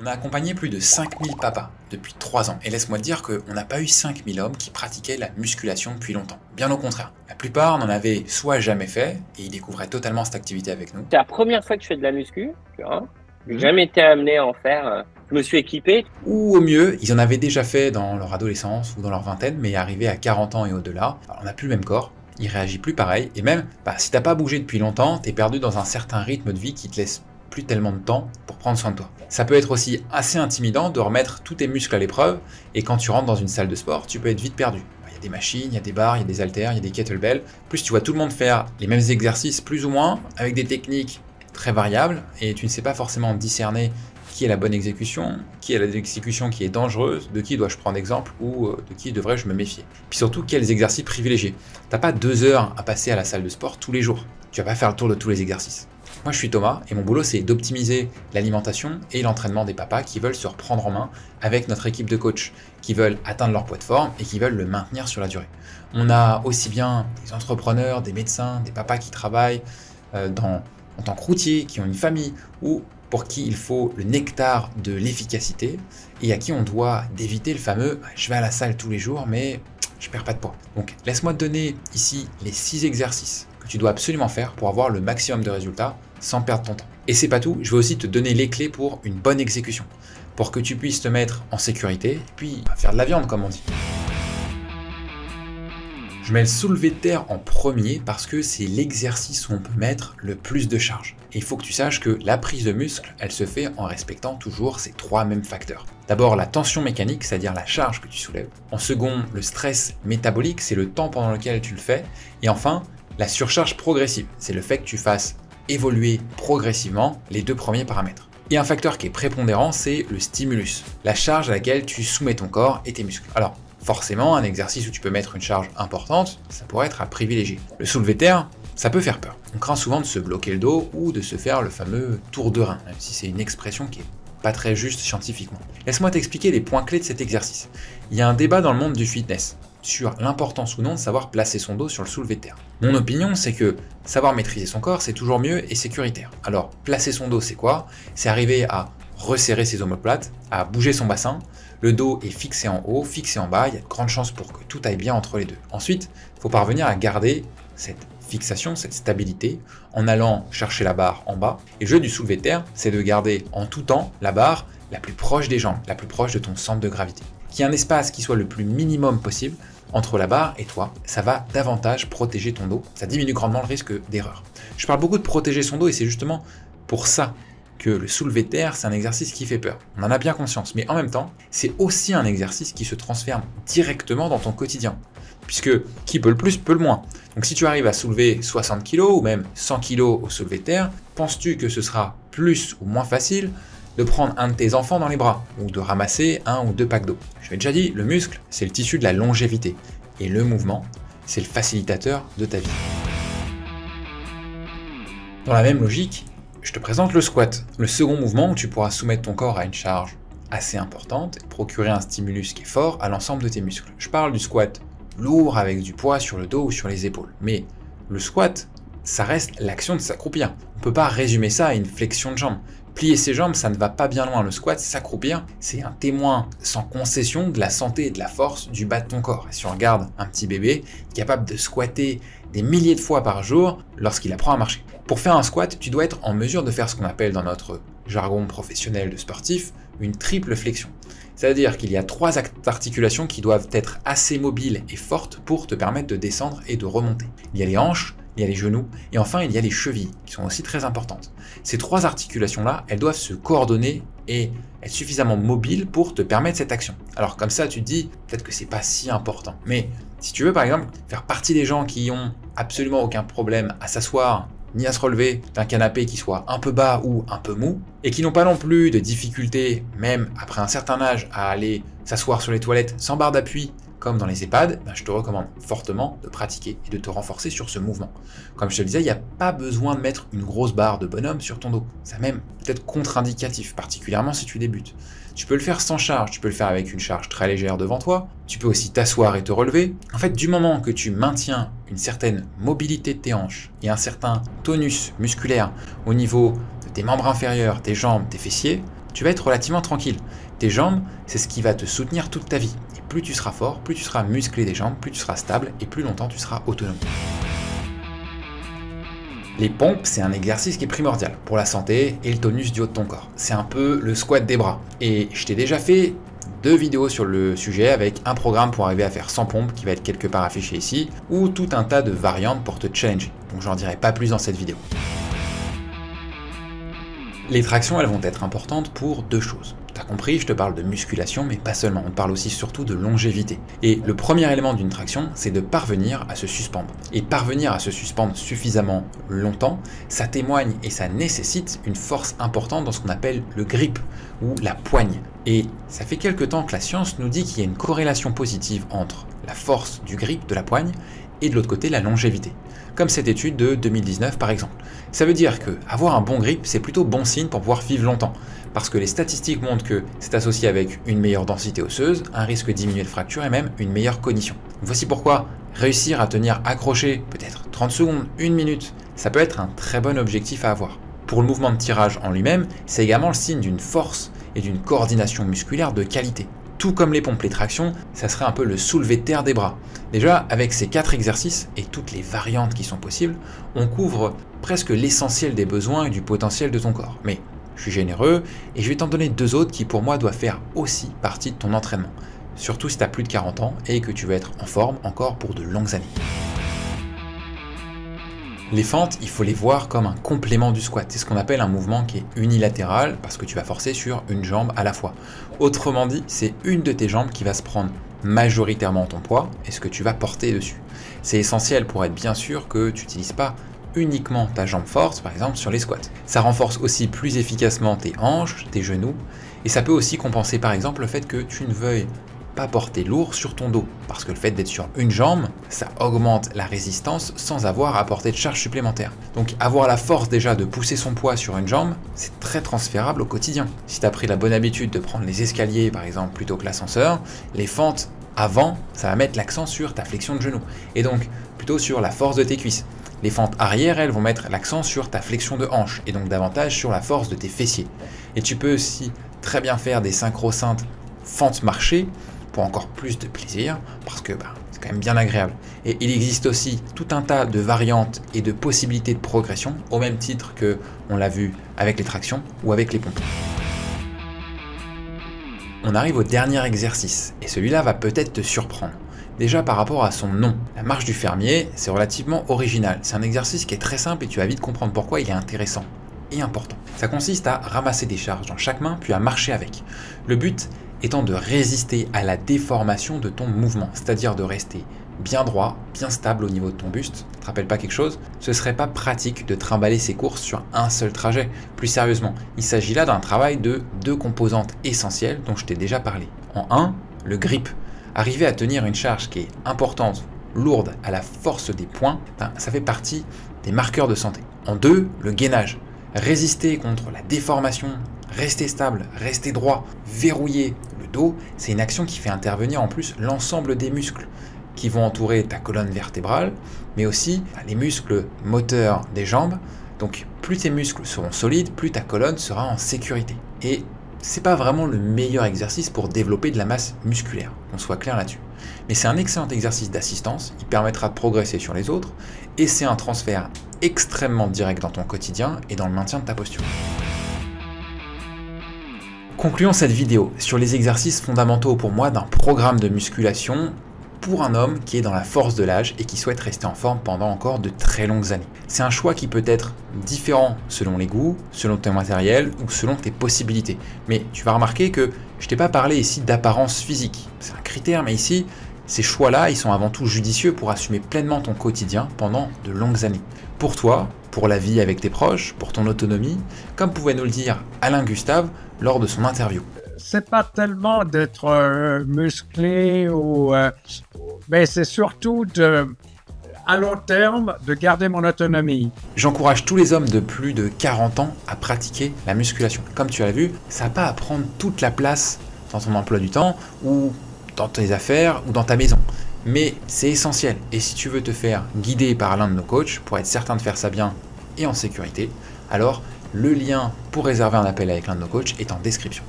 On a accompagné plus de 5000 papas depuis 3 ans, et laisse-moi te dire qu'on n'a pas eu 5000 hommes qui pratiquaient la musculation depuis longtemps. Bien au contraire, la plupart n'en avaient soit jamais fait, et ils découvraient totalement cette activité avec nous. C'est la première fois que je fais de la muscu, tu vois? J'ai Mhm. jamais été amené à en faire, je me suis équipé. Ou au mieux, ils en avaient déjà fait dans leur adolescence ou dans leur vingtaine, mais arrivés à 40 ans et au-delà, on n'a plus le même corps, il réagit plus pareil, et même, si t'as pas bougé depuis longtemps, t'es perdu dans un certain rythme de vie qui te laisse plus tellement de temps pour prendre soin de toi. Ça peut être aussi assez intimidant de remettre tous tes muscles à l'épreuve, et quand tu rentres dans une salle de sport, tu peux être vite perdu. Il y a des machines, il y a des barres, il y a des haltères, il y a des kettlebells. Plus tu vois tout le monde faire les mêmes exercices plus ou moins, avec des techniques très variables, et tu ne sais pas forcément discerner qui est la bonne exécution, qui est l'exécution qui est dangereuse, de qui dois-je prendre exemple ou de qui devrais-je me méfier. Puis surtout, quels exercices privilégier. T'as pas 2 heures à passer à la salle de sport tous les jours. Tu vas pas faire le tour de tous les exercices. Moi je suis Thomas et mon boulot c'est d'optimiser l'alimentation et l'entraînement des papas qui veulent se reprendre en main avec notre équipe de coachs, qui veulent atteindre leur poids de forme et qui veulent le maintenir sur la durée. On a aussi bien des entrepreneurs, des médecins, des papas qui travaillent en tant que routiers, qui ont une famille ou pour qui il faut le nectar de l'efficacité et à qui on doit d'éviter le fameux « je vais à la salle tous les jours mais je perds pas de poids ». Donc laisse-moi te donner ici les 6 exercices que tu dois absolument faire pour avoir le maximum de résultats sans perdre ton temps. Et c'est pas tout, je vais aussi te donner les clés pour une bonne exécution, pour que tu puisses te mettre en sécurité et puis faire de la viande comme on dit. Je mets le soulevé de terre en premier parce que c'est l'exercice où on peut mettre le plus de charge. Et il faut que tu saches que la prise de muscle, elle se fait en respectant toujours ces 3 mêmes facteurs. D'abord la tension mécanique, c'est-à-dire la charge que tu soulèves. En second, le stress métabolique, c'est le temps pendant lequel tu le fais. Et enfin, la surcharge progressive, c'est le fait que tu fasses évoluer progressivement les 2 premiers paramètres. Et un facteur qui est prépondérant, c'est le stimulus, la charge à laquelle tu soumets ton corps et tes muscles. Alors, forcément, un exercice où tu peux mettre une charge importante, ça pourrait être à privilégier. Le soulevé de terre, ça peut faire peur. On craint souvent de se bloquer le dos ou de se faire le fameux tour de rein, même si c'est une expression qui est pas très juste scientifiquement. Laisse-moi t'expliquer les points clés de cet exercice. Il y a un débat dans le monde du fitness sur l'importance ou non de savoir placer son dos sur le soulevé de terre. Mon opinion, c'est que savoir maîtriser son corps, c'est toujours mieux et sécuritaire. Alors, placer son dos, c'est quoi? C'est arriver à resserrer ses omoplates, à bouger son bassin, le dos est fixé en haut, fixé en bas, il y a de grandes chances pour que tout aille bien entre les deux. Ensuite, il faut parvenir à garder cette fixation, cette stabilité, en allant chercher la barre en bas. Et le jeu du soulevé de terre, c'est de garder en tout temps la barre la plus proche des jambes, la plus proche de ton centre de gravité. Qu'il y ait un espace qui soit le plus minimum possible entre la barre et toi, ça va davantage protéger ton dos, ça diminue grandement le risque d'erreur. Je parle beaucoup de protéger son dos et c'est justement pour ça que le soulevé de terre, c'est un exercice qui fait peur. On en a bien conscience, mais en même temps, c'est aussi un exercice qui se transfère directement dans ton quotidien. Puisque qui peut le plus, peut le moins. Donc si tu arrives à soulever 60 kg ou même 100 kg au soulevé de terre, penses-tu que ce sera plus ou moins facile de prendre un de tes enfants dans les bras ou de ramasser 1 ou 2 packs d'eau? Je l'ai déjà dit, le muscle, c'est le tissu de la longévité. Et le mouvement, c'est le facilitateur de ta vie. Dans la même logique, je te présente le squat, le second mouvement où tu pourras soumettre ton corps à une charge assez importante et procurer un stimulus qui est fort à l'ensemble de tes muscles. Je parle du squat lourd avec du poids sur le dos ou sur les épaules. Mais le squat, ça reste l'action de s'accroupir. On ne peut pas résumer ça à une flexion de jambes. Plier ses jambes, ça ne va pas bien loin. Le squat, s'accroupir, c'est un témoin sans concession de la santé et de la force du bas de ton corps. Et si on regarde un petit bébé capable de squatter des milliers de fois par jour lorsqu'il apprend à marcher. Pour faire un squat, tu dois être en mesure de faire ce qu'on appelle dans notre jargon professionnel de sportif une triple flexion. C'est-à-dire qu'il y a 3 articulations qui doivent être assez mobiles et fortes pour te permettre de descendre et de remonter. Il y a les hanches, il y a les genoux et enfin il y a les chevilles qui sont aussi très importantes. Ces 3 articulations-là, elles doivent se coordonner et être suffisamment mobiles pour te permettre cette action. Alors comme ça, tu te dis peut-être que c'est pas si important. Mais si tu veux par exemple faire partie des gens qui ont absolument aucun problème à s'asseoir ni à se relever d'un canapé qui soit un peu bas ou un peu mou, et qui n'ont pas non plus de difficulté, même après un certain âge, à aller s'asseoir sur les toilettes sans barre d'appui, comme dans les EHPAD, je te recommande fortement de pratiquer et de te renforcer sur ce mouvement. Comme je te le disais, il n'y a pas besoin de mettre une grosse barre de bonhomme sur ton dos. Ça même peut-être contre-indicatif, particulièrement si tu débutes. Tu peux le faire sans charge, tu peux le faire avec une charge très légère devant toi, tu peux aussi t'asseoir et te relever. En fait, du moment que tu maintiens une certaine mobilité de tes hanches et un certain tonus musculaire au niveau de tes membres inférieurs, tes jambes, tes fessiers, tu vas être relativement tranquille. Tes jambes, c'est ce qui va te soutenir toute ta vie. Et plus tu seras fort, plus tu seras musclé des jambes, plus tu seras stable et plus longtemps tu seras autonome. Les pompes, c'est un exercice qui est primordial pour la santé et le tonus du haut de ton corps. C'est un peu le squat des bras. Et je t'ai déjà fait 2 vidéos sur le sujet avec un programme pour arriver à faire 100 pompes qui va être quelque part affiché ici, ou tout un tas de variantes pour te challenger. Donc j'en dirai pas plus dans cette vidéo. Les tractions, elles vont être importantes pour 2 choses. T'as compris, je te parle de musculation, mais pas seulement, on parle aussi surtout de longévité. Et le premier élément d'une traction, c'est de parvenir à se suspendre. Et parvenir à se suspendre suffisamment longtemps, ça témoigne et ça nécessite une force importante dans ce qu'on appelle le grip, ou la poigne. Et ça fait quelque temps que la science nous dit qu'il y a une corrélation positive entre la force du grip de la poigne et de l'autre côté la longévité. Comme cette étude de 2019 par exemple. Ça veut dire que avoir un bon grip, c'est plutôt bon signe pour pouvoir vivre longtemps. Parce que les statistiques montrent que c'est associé avec une meilleure densité osseuse, un risque diminué de fracture et même une meilleure cognition. Voici pourquoi réussir à tenir accroché peut-être 30 secondes, 1 minute, ça peut être un très bon objectif à avoir. Pour le mouvement de tirage en lui-même, c'est également le signe d'une force et d'une coordination musculaire de qualité. Tout comme les pompes, les tractions, ça serait un peu le soulevé de terre des bras. Déjà, avec ces 4 exercices et toutes les variantes qui sont possibles, on couvre presque l'essentiel des besoins et du potentiel de ton corps. Mais je suis généreux et je vais t'en donner 2 autres qui pour moi doivent faire aussi partie de ton entraînement. Surtout si tu as plus de 40 ans et que tu veux être en forme encore pour de longues années. Les fentes, il faut les voir comme un complément du squat. C'est ce qu'on appelle un mouvement qui est unilatéral parce que tu vas forcer sur une jambe à la fois. Autrement dit, c'est une de tes jambes qui va se prendre majoritairement ton poids et ce que tu vas porter dessus. C'est essentiel pour être bien sûr que tu n'utilises pas uniquement ta jambe forte, par exemple sur les squats. Ça renforce aussi plus efficacement tes hanches, tes genoux, et ça peut aussi compenser par exemple le fait que tu ne veuilles pas porter lourd sur ton dos, parce que le fait d'être sur une jambe, ça augmente la résistance sans avoir à porter de charge supplémentaire. Donc avoir la force déjà de pousser son poids sur une jambe, c'est très transférable au quotidien. Si tu as pris la bonne habitude de prendre les escaliers par exemple plutôt que l'ascenseur, les fentes avant, ça va mettre l'accent sur ta flexion de genou, et donc plutôt sur la force de tes cuisses. Les fentes arrière, elles vont mettre l'accent sur ta flexion de hanche, et donc davantage sur la force de tes fessiers. Et tu peux aussi très bien faire des synchro-cintres fentes marchées, pour encore plus de plaisir, parce que c'est quand même bien agréable. Et il existe aussi tout un tas de variantes et de possibilités de progression, au même titre que on l'a vu avec les tractions ou avec les pompes. On arrive au dernier exercice, et celui-là va peut-être te surprendre. Déjà par rapport à son nom, la marche du fermier, c'est relativement original. C'est un exercice qui est très simple et tu vas vite comprendre pourquoi il est intéressant et important. Ça consiste à ramasser des charges dans chaque main, puis à marcher avec. Le but étant de résister à la déformation de ton mouvement, c'est-à-dire de rester bien droit, bien stable au niveau de ton buste. Ça te rappelle pas quelque chose? Ce serait pas pratique de trimballer ses courses sur un seul trajet. Plus sérieusement, il s'agit là d'un travail de 2 composantes essentielles dont je t'ai déjà parlé. En 1, le grip. Arriver à tenir une charge qui est importante, lourde, à la force des poings, ça fait partie des marqueurs de santé. En 2, le gainage. Résister contre la déformation, rester stable, rester droit, verrouiller le dos, c'est une action qui fait intervenir en plus l'ensemble des muscles qui vont entourer ta colonne vertébrale, mais aussi les muscles moteurs des jambes. Donc plus tes muscles seront solides, plus ta colonne sera en sécurité. Et c'est pas vraiment le meilleur exercice pour développer de la masse musculaire, qu'on soit clair là-dessus. Mais c'est un excellent exercice d'assistance, il permettra de progresser sur les autres, et c'est un transfert extrêmement direct dans ton quotidien et dans le maintien de ta posture. Concluons cette vidéo sur les exercices fondamentaux pour moi d'un programme de musculation pour un homme qui est dans la force de l'âge et qui souhaite rester en forme pendant encore de très longues années. C'est un choix qui peut être différent selon les goûts, selon ton matériel ou selon tes possibilités. Mais tu vas remarquer que je t'ai pas parlé ici d'apparence physique. C'est un critère, mais ici, ces choix-là, ils sont avant tout judicieux pour assumer pleinement ton quotidien pendant de longues années. Pour toi, pour la vie avec tes proches, pour ton autonomie, comme pouvait nous le dire Alain Gustave lors de son interview. C'est pas tellement d'être musclé mais c'est surtout à long terme de garder mon autonomie. J'encourage tous les hommes de plus de 40 ans à pratiquer la musculation. Comme tu l'as vu, ça n'a pas à prendre toute la place dans ton emploi du temps ou dans tes affaires ou dans ta maison. Mais c'est essentiel. Et si tu veux te faire guider par l'un de nos coachs pour être certain de faire ça bien et en sécurité, alors Le lien pour réserver un appel avec l'un de nos coachs est en description.